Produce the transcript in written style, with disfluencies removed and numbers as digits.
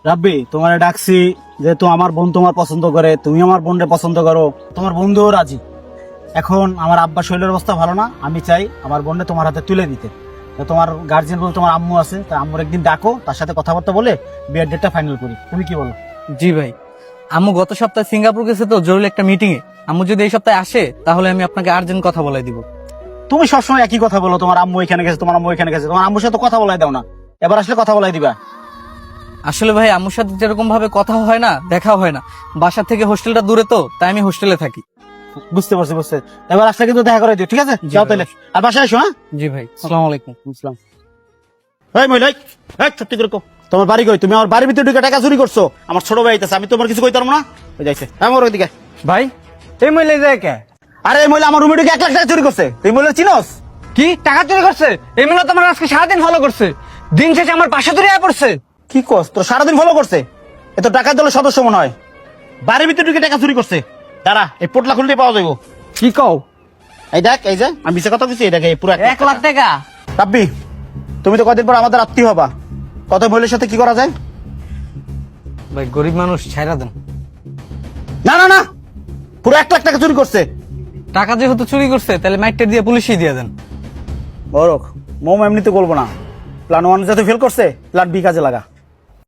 রাব্বি, তোমার ডাকছি যেহেতু আমার বোন তোমার পছন্দ করে, তুমি আমার বোনকে পছন্দ করো, তোমার বন্ধুও রাজি। এখন আমার আব্বা শরীরের অবস্থা ভালো না, আমি চাই আমার বোনকে তোমার হাতে তুলে দিতে। তো তোমার গার্জিয়ান বলতে তোমার আম্মু আছে, তাই আম্মুর একদিন ডাকো, তার সাথে কথাবার্তা বলে বিয়ের ডেটটা ফাইনাল করি। তুমি কি বলো? জি ভাই, আম্মু গত সপ্তাহে সিঙ্গাপুর গেছে তো জরুরি একটা মিটিং এ। আম্মু যদি এই সপ্তাহে আসে তাহলে আমি আপনাকে আর্জেন্ট কথা বলাই দিব। তুমি সবসময় একই কথা বলো, তোমার আম্মু এখানে গেছে, তোমার আম্মু এখানে গেছে, তোমার আম্মুর সাথে কথা বলাই দাও না, এবার আসলে কথা বলাই দিবা। আসলে ভাই আম্মুর সাথে যেরকম ভাবে কথা হয় না, দেখা হয় না। বাসা থেকে হোস্টেলটা দূরে তো, তাই আমি হোস্টেলে থাকি। বুঝতে পারছি, বুঝতে। এবার আসলে কিন্তু দেখা করে দিও, ঠিক আছে? যাও তাহলে, আর বাসায় এসো। হ্যাঁ, জি ভাই, আসসালামু আলাইকুম। বুঝলাম। এই মহিলা, এই সত্যি করে কও, তোমার বাড়ি কই? তুমি আমার বাড়ির ভিতরে ঢুকে টাকা চুরি করছো, আমার ছোট ভাই আইতাছে, আমি তোমার কিছু কইতে পারবো না। ওই যাইছে, আমার ওইদিকে। ভাই এই মহিলা যায় কে? আরে এই মহিলা আমার রুমে ঢুকে 1 লাখ টাকা চুরি করছে, তুই মহিলা চিনোস? কি টাকা চুরি করছে? এই মহিলা তো আমার আজকে সারাদিন ফলো করছে, দিন শেষে আমার পাশে ধরে আয়া পড়ছে। কি কস, তোর সারাদিন ফলো করছে? এত টাকার দলের সদস্য মনে হয়, বাড়ির ভিতরে ঢুকে টাকা চুরি করছে। দাঁড়া, এই পোটলা খুলতে পাওয়া যাবো। কি কও? এই দেখ, এই যে আমি মিছে কথা বলছি, এই দেখ, এই পুরো 1 লাখ টাকা? রাব্বি, তুমি তো কদিন পর আমাদের আত্মীয় হবা, কত মহিলার সাথে কি করা যায়? ভাই গরিব মানুষ, ছাইরা দেন। না না না, পুরো 1 লাখ টাকা চুরি করছে। টাকা যেহেতু চুরি করছে তাহলে মাইকটা দিয়ে পুলিশই দিয়ে দেন। বরক মোম এমনিতে বলবো না, প্ল্যান 1 যাতে ফেল করছে, প্ল্যান বি কাজে লাগা।